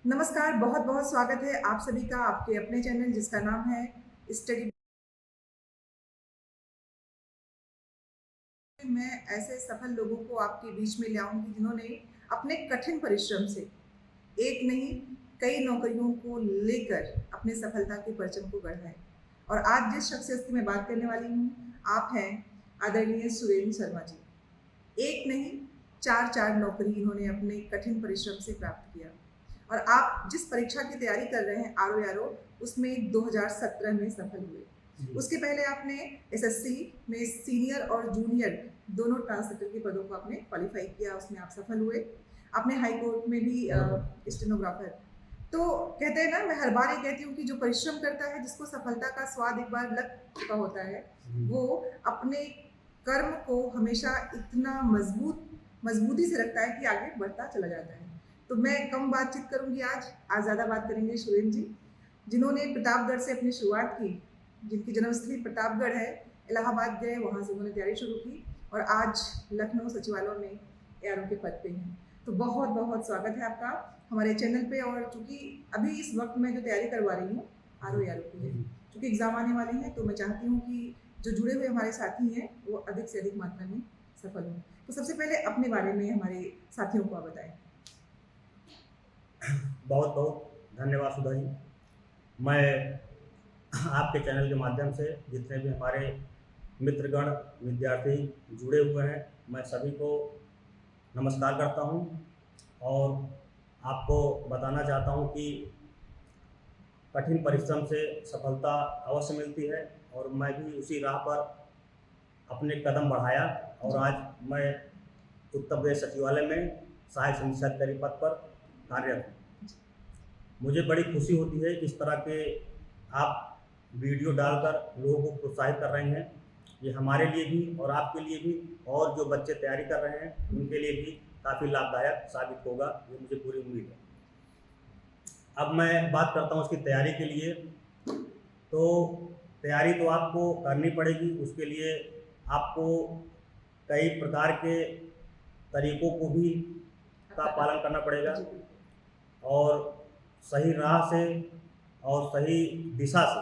नमस्कार, बहुत-बहुत स्वागत है आप सभी का आपके अपने चैनल जिसका नाम है स्टडी। मैं ऐसे सफल लोगों को आपके बीच में ले आऊँगी जिन्होंने अपने कठिन परिश्रम से एक नहीं कई नौकरियों को लेकर अपने सफलता के परचम को गढ़ा है। और आज जिस शख्सियत की मैं बात करने वाली हूँ, आप हैं आदरणीय सुरेंद्र शर्मा जी। एक नहीं 4-4 नौकरी इन्होंने अपने कठिन परिश्रम से प्राप्त किया। और आप जिस परीक्षा की तैयारी कर रहे हैं आरओ उसमें 2017 में सफल हुए। उसके पहले आपने एसएससी में सीनियर और जूनियर दोनों ट्रांसलेटर के पदों को आपने क्वालिफाई किया, उसमें आप सफल हुए। आपने हाई कोर्ट में भी स्टेनोग्राफर। तो कहते हैं ना, मैं हर बार ये कहती हूँ कि जो परिश्रम करता है, जिसको सफलता का स्वाद एक बार लग चुका होता है, वो अपने कर्म को हमेशा इतना मजबूती से रखता है कि आगे बढ़ता चला जाता है। तो मैं कम बातचीत करूंगी आज ज़्यादा बात करेंगे सुरेंद्र जी, जिन्होंने प्रतापगढ़ से अपनी शुरुआत की, जिनकी जन्मस्थली प्रतापगढ़ है। इलाहाबाद गए, वहाँ से उन्होंने तैयारी शुरू की और आज लखनऊ सचिवालय में एआरओ के पद पे हैं। तो बहुत बहुत स्वागत है आपका हमारे चैनल पे। और चूंकि अभी इस वक्त मैं जो तैयारी करवा रही हूँ आरओ की है, चूँकि एग्ज़ाम आने वाले हैं, तो मैं चाहती हूँ कि जो जुड़े हुए हमारे साथी हैं वो अधिक से अधिक मात्रा में सफल हों। तो सबसे पहले अपने बारे में हमारे साथियों को आप बताएं। बहुत बहुत धन्यवाद सुधा जी। मैं आपके चैनल के माध्यम से जितने भी हमारे मित्रगण विद्यार्थी जुड़े हुए हैं, मैं सभी को नमस्कार करता हूं और आपको बताना चाहता हूं कि कठिन परिश्रम से सफलता अवश्य मिलती है और मैं भी उसी राह पर अपने कदम बढ़ाया और आज मैं उत्तर प्रदेश सचिवालय में सहायक समीक्षा अधिकारी पद पर कार्यरत हूँ। मुझे बड़ी खुशी होती है कि इस तरह के आप वीडियो डालकर लोगों को प्रोत्साहित कर रहे हैं। ये हमारे लिए भी और आपके लिए भी और जो बच्चे तैयारी कर रहे हैं उनके लिए भी काफ़ी लाभदायक साबित होगा, ये मुझे पूरी उम्मीद है। अब मैं बात करता हूँ उसकी तैयारी के लिए। तो तैयारी तो आपको करनी पड़ेगी, उसके लिए आपको कई प्रकार के तरीकों को भी का पालन करना पड़ेगा और सही राह से और सही दिशा से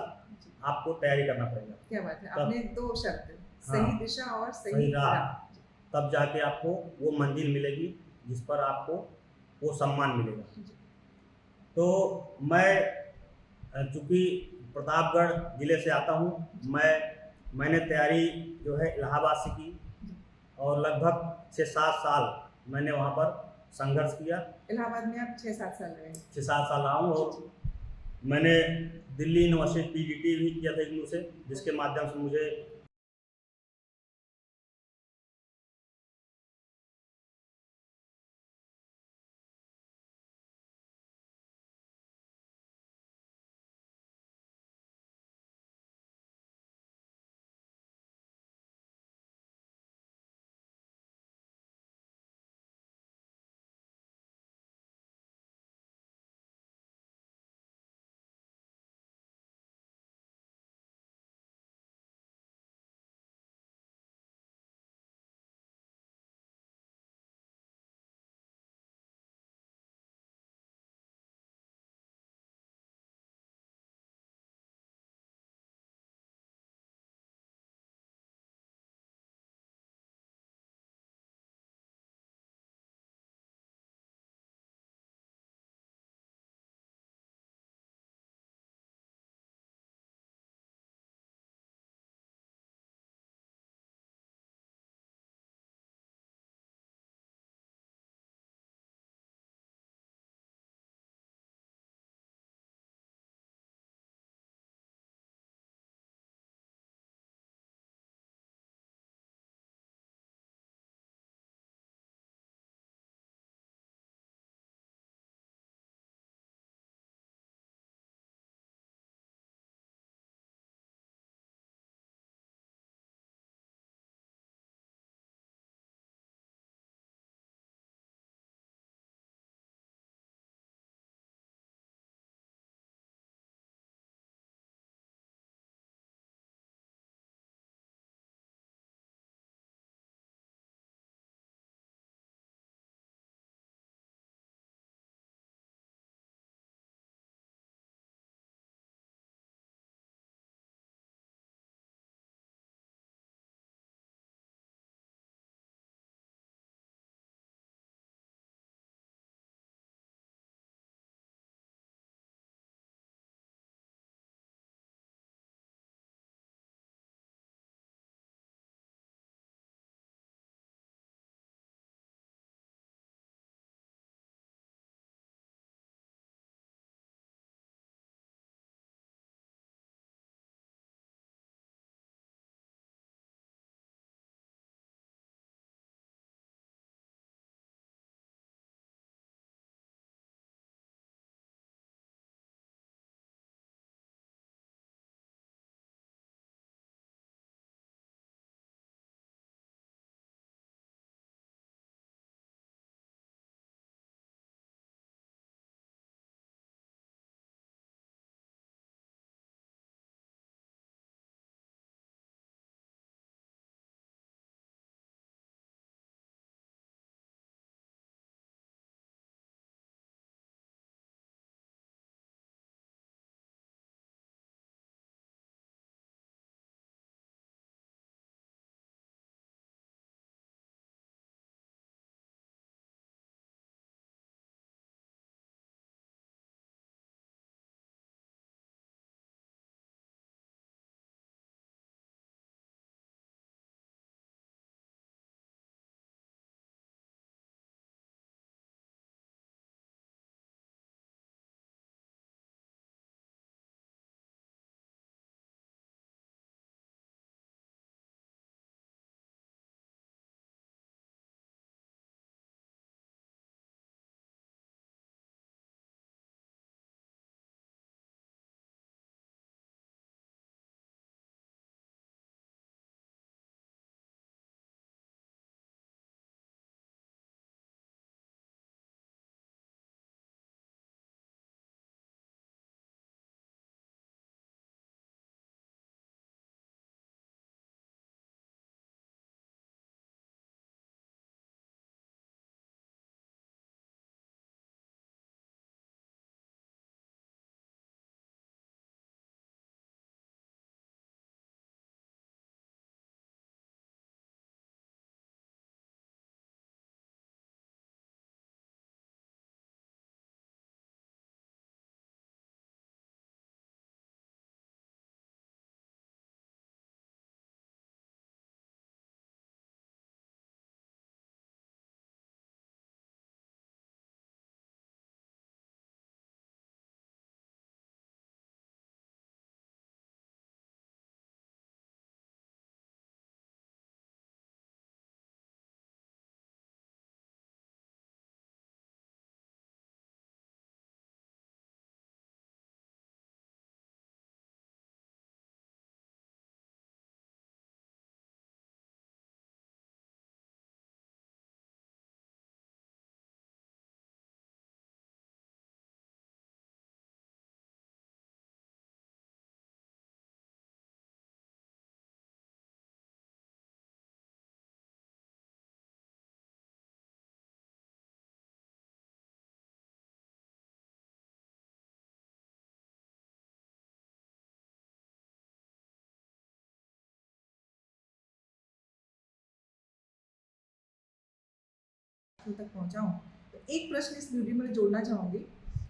आपको तैयारी करना पड़ेगा। क्या बात है, आपने दो शब्द, हाँ, सही दिशा और सही राह, राह। तब जाके आपको वो मंजिल मिलेगी जिस पर आपको वो सम्मान मिलेगा। तो मैं चूँकि प्रतापगढ़ ज़िले से आता हूँ, मैंने तैयारी जो है इलाहाबाद से की और लगभग 6-7 साल मैंने वहाँ पर संघर्ष किया। इलाहाबाद में आप 6-7 साल रहे? 6-7 साल रहा हूँ और मैंने दिल्ली यूनिवर्सिटी पीजीटी भी किया था इग्नू से, जिसके माध्यम से मुझे तक पहुंचाऊं, तो एक प्रश्न इस वीडियो में जोड़ना चाहूँगी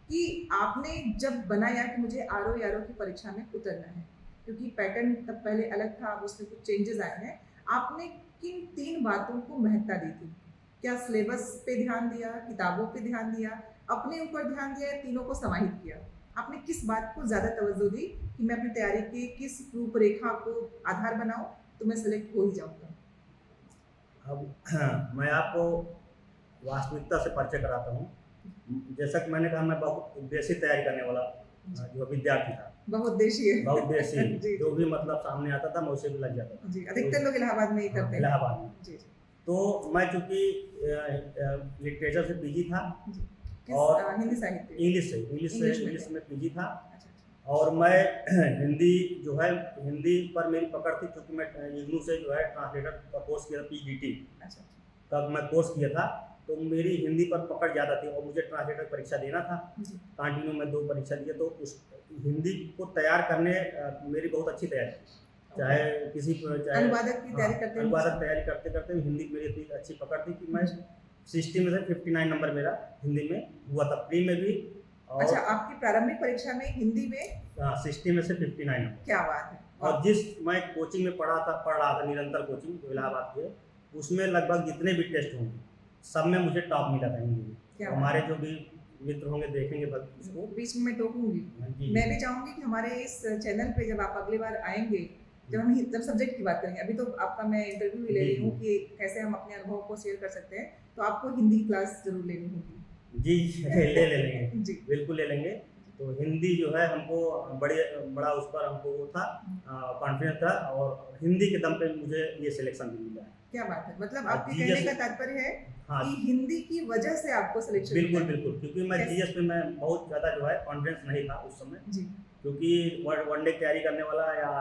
कि आपने जब बनाया कि मुझे आरओ की परीक्षा में उतरना है, क्योंकि पैटर्न तब पहले अलग था, अब उसमें कुछ चेंजेस आए हैं, आपने किन 3 बातों को महत्ता दी थी? क्या सिलेबस पे ध्यान दिया, किताबों पे ध्यान दिया, अपने ऊपर ध्यान दिया, या तीनों को समाहित किया? आपने किस बात को ज़्यादा तवज्जो दी कि मैं अपनी तैयारी के किस रूपरेखा को आधार बनाऊं तो मैं सेलेक्ट हो ही जाऊंगा? अब मैं आपको वास्तविकता से परिचय कराता हूँ। जैसा कि मैंने कहा, मैं बहुत उद्देश्य तैयारी करने वाला जो विद्यार्थी था, बहुउद्देशीय जी, जो भी मतलब सामने आता था मैं उसे भी लग जाता था जी। अधिकतर लोग इलाहाबाद में ही करते हैं। इलाहाबाद में। जी, तो मैं चूंकि लिटरेचर से पीजी था और हिंदी साहित्य, इंग्लिश में पीजी था, अच्छा, अच्छा। और मैं हिंदी जो है, हिंदी पर मेरी पकड़ थी, क्योंकि मैं इग्नू से जो है ट्रांसलेटर का कोर्स किया था, पीजीटी अच्छा, तब मैं कोर्स किया था, तो मेरी हिंदी पर पकड़ ज़्यादा थी और मुझे ट्रांसलेटर परीक्षा देना था। कंटिन्यू में 2 परीक्षा दिए, तो उस हिंदी को तैयार करने मेरी बहुत अच्छी तैयारी थी। चाहे अनुवादक की तैयारी करते हैं, अनुवादक तैयारी करते करते हिंदी मेरी इतनी अच्छी पकड़ थी कि मैं 60 में से 59 नंबर मेरा हिंदी में हुआ था, प्री में भी। और अच्छा, आपकी प्रारंभिक परीक्षा में हिंदी में 60 में से 59 नंबर। क्या बात है। और जिस मैं कोचिंग में पढ़ रहा था निरंतर कोचिंग इलाहाबाद के, उसमें लगभग जितने भी टेस्ट होंगे सब में मुझे टॉप मिला था हिंदी में। हमारे जो भी मित्र होंगे देखेंगे उसको, बीच में मैं टोकूंगी। मैं भी चाहूंगी कि हमारे इस चैनल पे जब आप अगली बार आएंगे, जब सब्जेक्ट की बात करेंगे, अभी तो आपका मैं इंटरव्यू ले रही हूँ कि कैसे हम अपने अनुभव को शेयर कर सकते हैं, तो आपको हिंदी की क्लास जरूर लेनी होगी। जी ले लेंगे जी, बिल्कुल ले लेंगे। तो हिंदी जो है हमको बड़ा उस पर हमको वो था, कॉन्फिडेंस था, और हिंदी के दम पे मुझे ये सिलेक्शन भी मिला है। क्या बात है। मतलब आपके कहने का तात्पर्य है कि हिंदी की वजह से आपको सिलेक्शन? बिल्कुल, क्योंकि मैं जीएस में मैं बहुत ज़्यादा जो है कॉन्फिडेंस नहीं था उस समय जी, क्योंकि वनडे तैयारी करने वाला या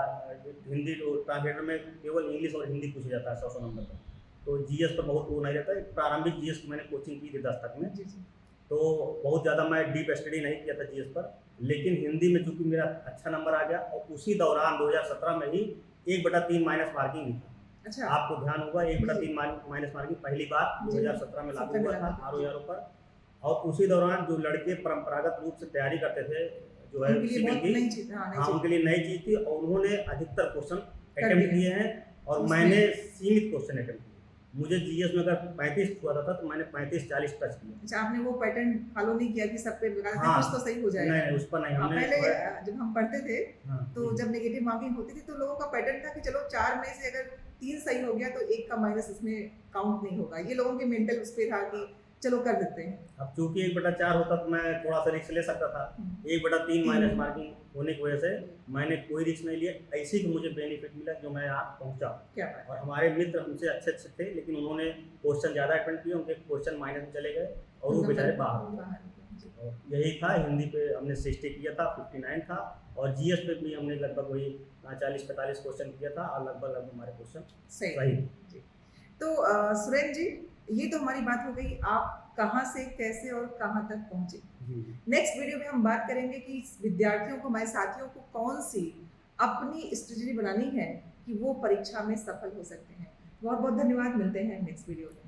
हिंदी ट्रांसलेटर में केवल इंग्लिश और हिंदी पूछा जाता है 100 नंबर पर, तो जीएस पर बहुत वो नहीं रहता है। प्रारंभिक जीएस की मैंने कोचिंग की थी 10 तक में जी, तो बहुत ज़्यादा मैं डीप स्टडी नहीं किया था जीएस पर, लेकिन हिंदी में चूँकि मेरा अच्छा नंबर आ गया, और उसी दौरान 2017 में ही 1/3 माइनस मार्किंग भी था। अच्छा, आपको ध्यान होगा 1/3 माइनस मार्किंग पहली बार 2017 में लागू हुआ था आरओ पर, और उसी दौरान जो लड़के परंपरागत रूप से तैयारी करते थे जो है सिविल की, उनके लिए नई चीज़ थी, और उन्होंने अधिकतर क्वेश्चन अटेम्प्ट किए हैं, और मैंने सीमित क्वेश्चन अटेम्प्ट किए। मुझे जीएस में अगर 35 हुआ था तो मैंने 35-40 टच किया। अच्छा, आपने वो पैटर्न फॉलो नहीं किया कि सब पे कुछ तो सही हो जाएगा? नहीं, उस पर नहीं। हमने पहले जब हम पढ़ते थे तो जब नेगेटिव मार्किंग होती थी तो लोगों का पैटर्न था कि चलो 4 में से अगर 3 सही हो गया तो 1 का माइनस इसमें काउंट नहीं होगा। ये लोगों के मेंटल उस पे था कि चलो कर देते हैं। अब चूंकि 1/4 होता तो मैं थोड़ा सा रिस्क ले सकता था, 1/3 माइनस मार्किंग होने की वजह से मैंने कोई रिस्क नहीं लिया। ऐसे ही मुझे बेनिफिट मिला जो मैं यहाँ पहुँचा। क्या बात है। और हमारे मित्र हमसे अच्छे थे, लेकिन उन्होंने क्वेश्चन ज़्यादा अटेम्प्ट किए, उनके क्वेश्चन माइनस में चले गए और वो बेचारे बाहर हो गए। यही था, हिंदी पे हमने 60 किया था, 59 था, और जीएस पे भी हमने लगभग वही 40-45 क्वेश्चन किया था, और लगभग हमारे क्वेश्चन सही। तो सुरेंद्र जी, ये तो हमारी बात हो गई आप कहाँ से कैसे और कहाँ तक पहुँचे। नेक्स्ट वीडियो में हम बात करेंगे कि विद्यार्थियों को, हमारे साथियों को कौन सी अपनी स्ट्रेटजी बनानी है कि वो परीक्षा में सफल हो सकते हैं। बहुत बहुत धन्यवाद, मिलते हैं नेक्स्ट वीडियो में।